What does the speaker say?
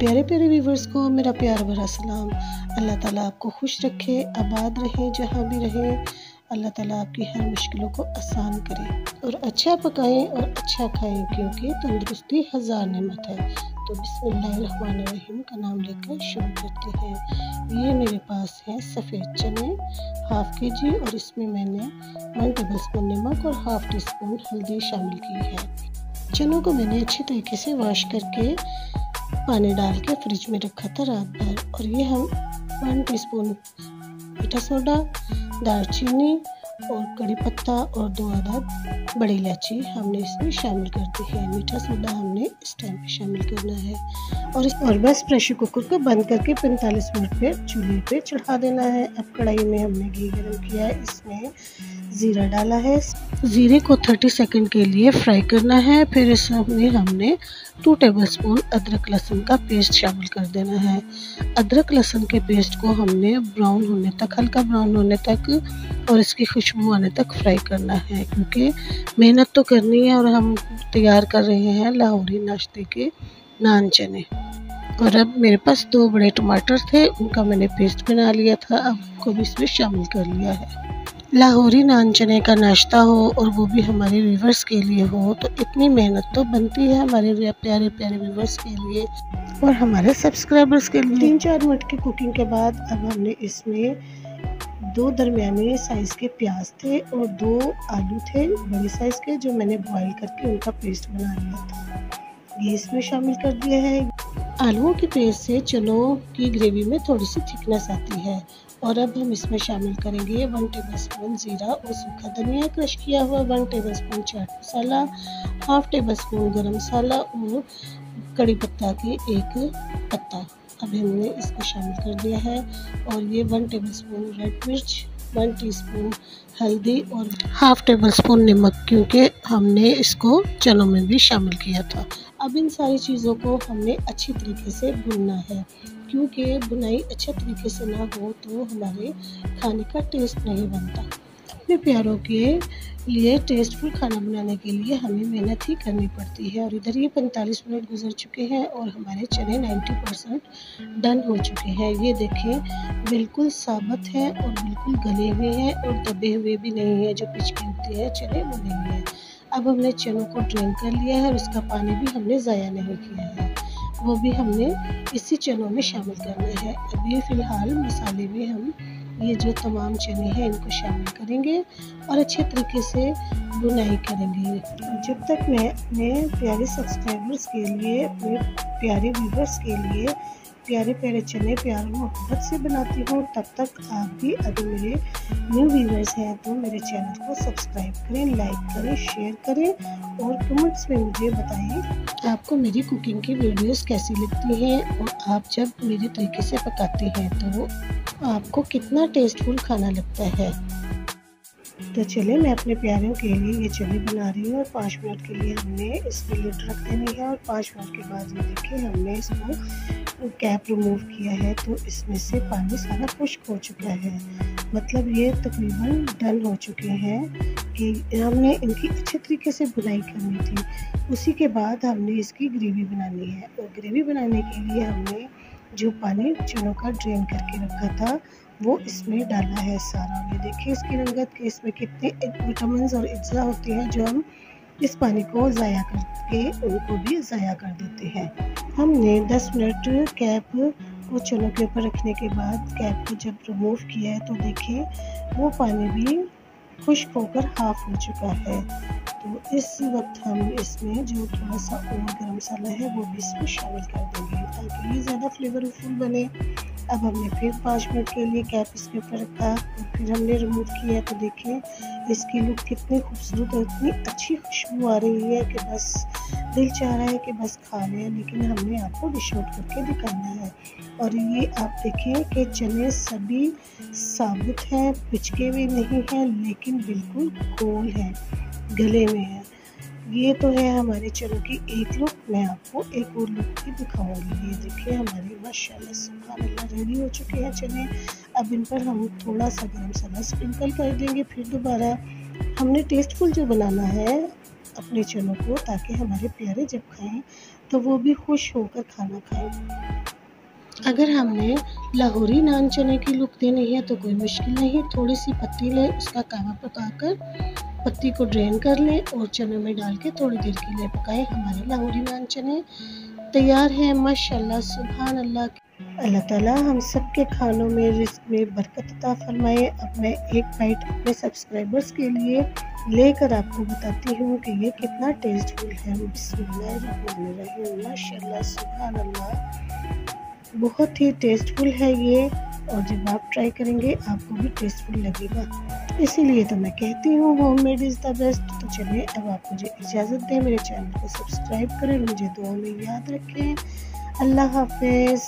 प्यारे प्यारे व्यूवर्स को मेरा प्यार भरा सलाम। अल्लाह ताला आपको खुश रखे, आबाद रहें, जहाँ भी रहें। अल्लाह ताला आपकी हर मुश्किलों को आसान करे और अच्छा पकाएं और अच्छा खाएं, क्योंकि तंदुरुस्ती हज़ार नेमत है। तो बिस्मिल्लाहिर्रहमानिर्रहीम का नाम लेकर शुरू करते हैं। ये मेरे पास है सफ़ेद चने हाफ़ kg और इसमें मैंने 1 टेबलस्पून नमक और हाफ़ टी स्पून हल्दी शामिल की है। चनों को मैंने अच्छी तरीके से वॉश करके पानी डाल के फ्रिज में रखा था रात भर। और ये हम 1 टीस्पून मीठा सोडा, दालचीनी और कड़ी पत्ता और 2 अदद बड़ी इलायची हमने इसमें शामिल कर दी है। मीठा सोडा हमने इस टाइम पे शामिल करना है और बस प्रेशर कुकर को बंद करके 45 मिनट पे चूल्हे पे चढ़ा देना है। अब कढ़ाई में हमने घी गरम किया है, इसमें ज़ीरा डाला है। ज़ीरे को 30 सेकंड के लिए फ्राई करना है। फिर इसमें हमने 2 टेबलस्पून अदरक लहसुन का पेस्ट शामिल कर देना है। अदरक लहसुन के पेस्ट को हमने ब्राउन होने तक, हल्का ब्राउन होने तक और इसकी खुशबू आने तक फ्राई करना है, क्योंकि मेहनत तो करनी है और हम तैयार कर रहे हैं लाहौरी नाश्ते के नान चने। और अब मेरे पास 2 बड़े टमाटर थे, उनका मैंने पेस्ट बना लिया था, अब उनको भी इसमें शामिल कर लिया है। लाहौरी नान चने का नाश्ता हो और वो भी हमारे व्यूवर्स के लिए हो, तो इतनी मेहनत तो बनती है हमारे प्यारे प्यारे व्यूवर्स के लिए और हमारे सब्सक्राइबर्स के लिए। 3-4 मिनट की कुकिंग के बाद अब हमने इसमें 2 दरमियाने साइज़ के प्याज थे और 2 आलू थे बड़े साइज़ के, जो मैंने बॉईल करके उनका पेस्ट बना लिया था, ये इसमें शामिल कर दिया है। आलूओं की पेस्ट से चनों की ग्रेवी में थोड़ी सी थिकनेस आती है। और अब हम इसमें शामिल करेंगे 1 टेबलस्पून ज़ीरा और सूखा धनिया क्रश किया हुआ, 1 tablespoon chaat masala, half tablespoon गरम मसाला और कड़ी पत्ता के 1 पत्ता अब हमने इसको शामिल कर दिया है। और ये 1 टेबलस्पून रेड मिर्च, 1 टीस्पून हल्दी और हाफ़ टेबलस्पून नमक, क्योंकि हमने इसको चनों में भी शामिल किया था। अब इन सारी चीज़ों को हमने अच्छी तरीके से भूनना है, क्योंकि बुनाई अच्छे तरीके से ना हो तो हमारे खाने का टेस्ट नहीं बनता। अपने प्यारों के लिए टेस्टफुल खाना बनाने के लिए हमें मेहनत ही करनी पड़ती है। और इधर ये 45 मिनट गुजर चुके हैं और हमारे चने 90% डन हो चुके हैं। ये देखें, बिल्कुल साबुत हैं और बिल्कुल गले हुए हैं और दबे हुए भी नहीं है। जो पिचके होते हैं चने वो नहीं है। अब हमने चनों को ड्रेन कर लिया है और उसका पानी भी हमने ज़ाया नहीं किया है, वो भी हमने इसी चनों में शामिल करना है। अभी फ़िलहाल मसाले में हम ये जो तमाम चने हैं इनको शामिल करेंगे और अच्छे तरीके से बुनाई करेंगे। जब तक मैं अपने प्यारे सब्सक्राइबर्स के लिए, अपने प्यारे व्यूवर्स के लिए प्यारे प्यारे चने प्यार मोहब्बत से बनाती हूँ, तब तक आप भी अगर मेरे न्यू व्यूवर्स हैं तो मेरे चैनल को सब्सक्राइब करें, लाइक करें, शेयर करें और कमेंट्स में मुझे बताएं आपको मेरी कुकिंग की वीडियोस कैसी लगती हैं और आप जब मेरे तरीके से पकाते हैं तो आपको कितना टेस्टफुल खाना लगता है। तो चलिए, मैं अपने प्यारों के लिए ये चने बना रही हूँ और 5 मिनट के लिए हमने इसकी लिड रख देनी है। और 5 मिनट के बाद ये देखिए, हमने इसको कैप रिमूव किया है तो इसमें से पानी सारा खुश्क हो चुका है। मतलब ये तकरीबन डन हो चुके हैं कि हमने इनकी अच्छे तरीके से बुनाई करनी थी। उसी के बाद हमने इसकी ग्रेवी बनानी है और ग्रेवी बनाने के लिए हमने जो पानी चनों का ड्रेन करके रखा था वो इसमें डाला है सारा। ये देखिए इसकी रंगत के इसमें कितने विटामिन और अज्जा होते हैं जो हम इस पानी को ज़ाया करके उनको भी ज़ाया कर देते हैं। हमने 10 मिनट कैप को चनों के ऊपर रखने के बाद कैप को जब रिमूव किया है तो देखिए वो पानी भी खुश्क होकर हाफ हो चुका है। तो इस वक्त हम इसमें जो थोड़ा सा और गरम मसाला है वो भी इसमें शामिल कर देंगे ताकि ये ज़्यादा फ्लेवरफुल बने। अब हमने फिर 5 मिनट के लिए कैप इसके ऊपर रखा और फिर हमने रिमूव किया तो देखिए इसकी लुक कितनी खूबसूरत और इतनी अच्छी खुशबू आ रही है कि बस दिल चाह रहा है कि बस खा लें, लेकिन हमने आपको डिश आउट करके दिखाना है। और ये आप देखें कि चने सभी साबुत हैं, पिचके हुए नहीं हैं, लेकिन बिल्कुल गोल हैं, गले में है। ये तो है हमारे चनों की एक लुक। मैं आपको एक और लुक भी दिखाऊंगी। ये देखिए हमारे माशाल्लाह सुभान अल्लाह रेडी हो चुके हैं चने। अब इन पर हम थोड़ा सा गरम मसाला स्प्रिंकल कर देंगे। फिर दोबारा हमने टेस्टफुल जो बनाना है अपने चनों को, ताकि हमारे प्यारे जब खाएं तो वो भी खुश होकर खाना खाएं। अगर हमने लाहौरी नान चने की लुक देनी है तो कोई मुश्किल नहीं, थोड़ी सी पत्ती लें, उसका कावा पकाकर पत्ती को ड्रेन कर लें और चनों में डाल के थोड़ी देर के लिए पकाएं। हमारे लाहौरी नान चने तैयार हैं। माशाल्लाह, सुभान अल्लाह। अल्लाह ताला हम सब के खानों में, रिस्क में बरकत अता फरमाए। अब मैं एक बाइट अपने सब्सक्राइबर्स के लिए लेकर आपको बताती हूँ कि ये कितना टेस्टफुल है। बिस्मिल्लाहिर्रहमानिर्रहीम। माशाल्लाह, सुभान अल्लाह, बहुत ही टेस्टफुल है ये, और जब आप ट्राई करेंगे आपको भी टेस्टफुल लगेगा। इसीलिए तो मैं कहती हूँ होममेड इज़ द बेस्ट। तो चलिए अब आप मुझे इजाज़त दें, मेरे चैनल को सब्सक्राइब करें, मुझे दुआ में याद रखें। अल्लाह हाफ़िज़।